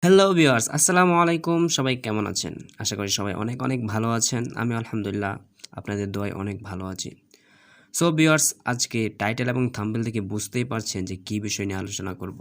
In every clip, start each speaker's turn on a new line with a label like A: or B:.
A: Hello viewers, আসসালামু আলাইকুম। সবাই কেমন আছেন? আশা করি সবাই অনেক অনেক ভালো আছেন। আমি আলহামদুলিল্লাহ আপনাদের দোয়ায় অনেক ভালো আছি। সো ভিউয়ার্স, আজকে টাইটেল এবং থাম্বনেল থেকে বুঝতেই পারছেন যে কী বিষয় নিয়ে আলোচনা করব।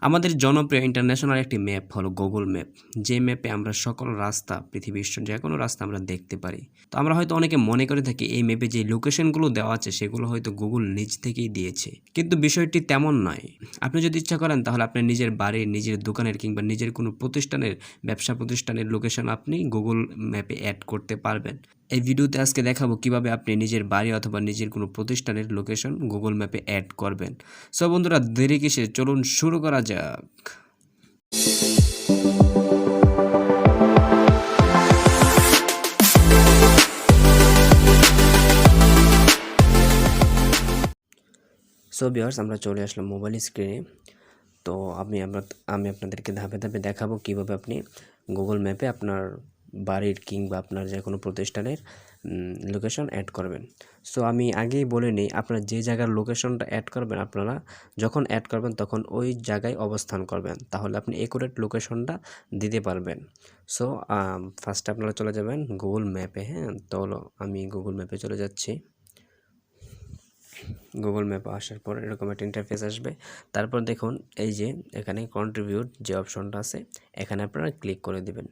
A: আমাদের জনপ্রিয় ইন্টারন্যাশনাল একটি ম্যাপ হলো গুগল ম্যাপ। যে ম্যাপে আমরা সকল রাস্তা, পৃথিবীর যেকোনো রাস্তা আমরা দেখতে পারি। তো আমরা হয়তো অনেকে মনে করে থাকি এই ম্যাপে যে লোকেশনগুলো দেওয়া আছে সেগুলো হয়তো গুগল নিজ থেকেই দিয়েছে। কিন্তু বিষয়টি তেমন নয়। আপনি যদি ইচ্ছা করেন তাহলে আপনার নিজের বাড়ির, নিজের দোকানের কিংবা নিজের কোনো প্রতিষ্ঠানের, ব্যবসা প্রতিষ্ঠানের লোকেশন আপনি গুগল ম্যাপে অ্যাড করতে পারবেন। এই ভিডিওতে আজকে দেখাবো কিভাবে আপনি নিজের বাড়ি অথবা নিজের কোনো প্রতিষ্ঠানের লোকেশন গুগল ম্যাপে অ্যাড করবেন। সো বন্ধুরা, দেরি কিসের, চলুন শুরু করা যাক। সো ভিউয়ার্স, আমরা চলে আসলাম মোবাইল স্ক্রিনে। তো আমি আপনাদেরকে ধাপে ধাপে দেখাবো কিভাবে আপনি গুগল ম্যাপে আপনার বাড়ির কিংবা আপনার যে কোনো প্রতিষ্ঠানের লোকেশন অ্যাড করবেন। সো আমি আগেই বলে নিই, আপনারা যে জায়গার লোকেশনটা অ্যাড করবেন, আপনারা যখন অ্যাড করবেন তখন ওই জায়গায় অবস্থান করবেন, তাহলে আপনি একুরেট লোকেশনটা দিতে পারবেন। সো ফার্স্টে আপনারা চলে যাবেন গুগল ম্যাপে। হ্যাঁ, তো আমি গুগল ম্যাপে চলে যাচ্ছি। গুগল ম্যাপে আসার পর এরকম একটা ইন্টারফেস আসবে। তারপর দেখুন এই যে এখানে কন্ট্রিবিউট যে অপশনটা আছে, এখানে আপনারা ক্লিক করে দিবেন।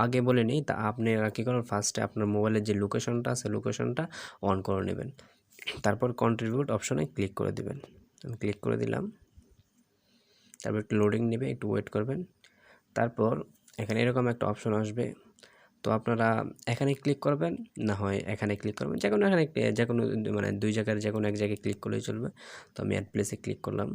A: আগে বলে নিই, তা আপনারা কী করেন, ফার্স্টে আপনার মোবাইলের যে লোকেশনটা আছে লোকেশনটা অন করে নেবেন। তারপর কন্ট্রিবিউট অপশনে ক্লিক করে দিবেন। আমি ক্লিক করে দিলাম। তারপর একটু লোডিং নেবে, একটু ওয়েট করবেন। তারপর এখানে এরকম একটা অপশন আসবে। তো আপনারা এখানে ক্লিক করবেন, না হয় এখানে ক্লিক করবেন, যে কোনো মানে দুই জায়গার যে কোনো এক জায়গায় ক্লিক করলেই চলবে। তো আমি অ্যাড প্লেসে ক্লিক করলাম।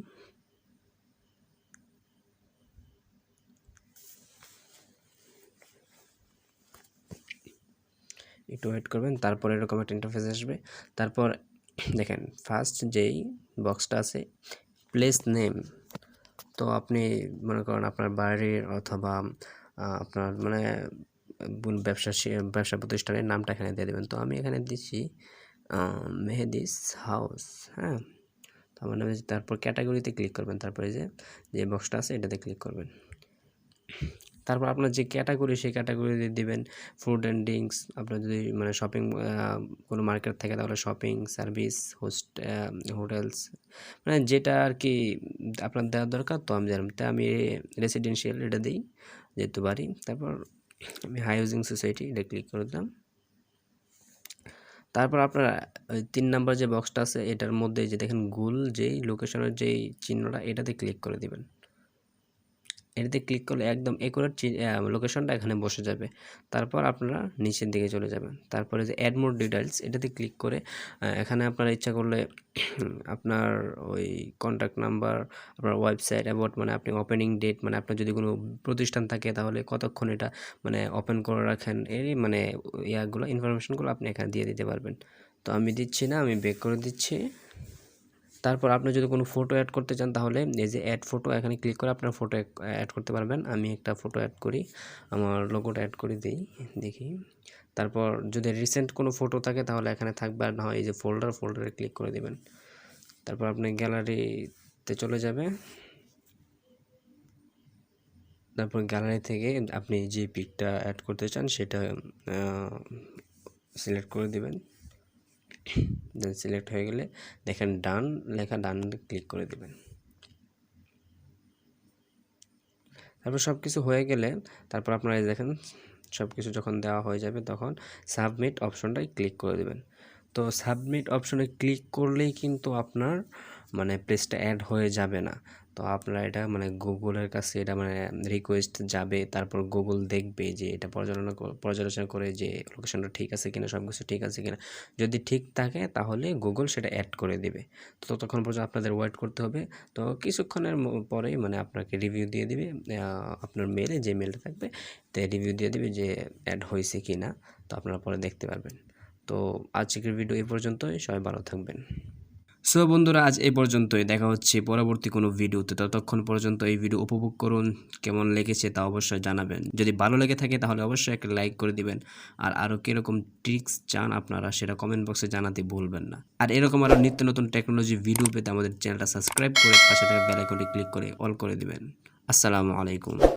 A: একটু ওয়েট করবেন। তারপর এরকম একটা ইন্টারফেস আসবে। তারপর দেখেন ফার্স্ট যেই বক্সটা আছে প্লেস নেম, তো আপনি মনে করেন আপনার বাড়ির অথবা আপনার মানে ব্যবসা প্রতিষ্ঠানের নামটা এখানে দিয়ে দেবেন। তো আমি এখানে দিচ্ছি মেহেদিস হাউস। হ্যাঁ, তো আমার নামে, তারপর ক্যাটাগরিতে ক্লিক করবেন। তারপরে যে বক্সটা আছে এটাতে ক্লিক করবেন। তারপর আপনার যে ক্যাটাগরি সেই ক্যাটাগরিতে দিবেন ফুড অ্যান্ড ড্রিঙ্কস। আপনার যদি মানে শপিং কোনো মার্কেট থাকে তাহলে শপিং, সার্ভিস, হোটেলস, মানে যেটা আর কি আপনার দেওয়ার দরকার। তো আমি জানি, তাই আমি রেসিডেন্সিয়াল এটা দিই যেহেতু বাড়ি। তারপর আমি হাউজিং সোসাইটি এটা ক্লিক করে দিলাম। তারপর আপনার ওই ৩ নাম্বার যে বক্সটা আছে এটার মধ্যে যে দেখেন গুল যেই লোকেশনের যেই চিহ্নটা এটাতে ক্লিক করে দিবেন। এটাতে ক্লিক করলে একদম একুরেট লোকেশনটা এখানে বসে যাবে। তারপর আপনারা নিচের দিকে চলে যাবেন। তারপরে যে অ্যাড মোর ডিটেইলস এটাতে ক্লিক করে এখানে আপনারা ইচ্ছা করলে আপনার ওই কন্ট্যাক্ট নাম্বার, আপনার ওয়েবসাইট অ্যাবাউট, মানে আপনি ওপেনিং ডেট, মানে আপনার যদি কোনো প্রতিষ্ঠান থাকে তাহলে কতক্ষণ এটা মানে ওপেন করে রাখেন, এই মানে ইনফরমেশনগুলো আপনি এখানে দিয়ে দিতে পারবেন। তো আমি দিচ্ছি না, আমি বেক করে দিচ্ছি। তারপর আপনি যদি কোনো ফটো অ্যাড করতে চান তাহলে এই যে অ্যাড ফটো এখানে ক্লিক করে আপনার ফটো অ্যাড করতে পারবেন। আমি একটা ফটো অ্যাড করি, আমার লোগোটা অ্যাড করে দিই, দেখি। তারপর যদি রিসেন্ট কোনো ফটো থাকে তাহলে এখানে থাকবে, আর না হয় এই যে ফোল্ডারে ক্লিক করে দেবেন। তারপর আপনি গ্যালারিতে চলে যাবে। তারপর গ্যালারি থেকে আপনি যে পিকটা অ্যাড করতে চান সেটা সিলেক্ট করে দিবেন। দেন সিলেক্ট হয়ে গেলে দেখেন ডান লেখা, ডান ক্লিক করে দিবেন। তারপর সব কিছু হয়ে গেলে তারপর আপনারা দেখেন সব কিছু যখন দেওয়া হয়ে যাবে তখন সাবমিট অপশনটায় ক্লিক করে দেবেন। তো সাবমিট অপশনে ক্লিক করলেই কিন্তু আপনার মানে পেজটা অ্যাড হয়ে যাবে না। তো আপনারা এটা মানে গুগলের কাছে এটা মানে রিকোয়েস্ট যাবে, তারপর গুগল দেখবে যে এটা পর্যালোচনা করে যে লোকেশনটা ঠিক আছে কিনা, সব কিছু ঠিক আছে কিনা। যদি ঠিক থাকে তাহলে গুগল সেটা অ্যাড করে দেবে। তো ততক্ষণ পর্যন্ত আপনাদের ওয়েট করতে হবে। তো কিছুক্ষণের পরেই মানে আপনাকে রিভিউ দিয়ে দিবে আপনার মেলে, যে মেলটা থাকবে তাই রিভিউ দিয়ে দিবে যে অ্যাড হয়েছে কি না। তো আপনারা পরে দেখতে পারবেন। তো আজকের ভিডিও এই পর্যন্তই, সবাই ভালো থাকবেন। সো বন্ধুরা, আজ এই পর্যন্তই, দেখা হচ্ছে পরবর্তী কোনো ভিডিওতে। ততক্ষণ পর্যন্ত এই ভিডিও উপভোগ করুন, কেমন লেগেছে তা অবশ্যই জানাবেন। যদি ভালো লেগে থাকে তাহলে অবশ্যই একটা লাইক করে দিবেন। আর আরও কীরকম ট্রিক্স চান আপনারা সেটা কমেন্ট বক্সে জানাতে ভুলবেন না। আর এরকম আরও নিত্য নতুন টেকনোলজি ভিডিও পেতে আমাদের চ্যানেলটা সাবস্ক্রাইব করে পাশে থাকা বেল আইকনটি ক্লিক করে অল করে দিবেন। আসসালামু আলাইকুম।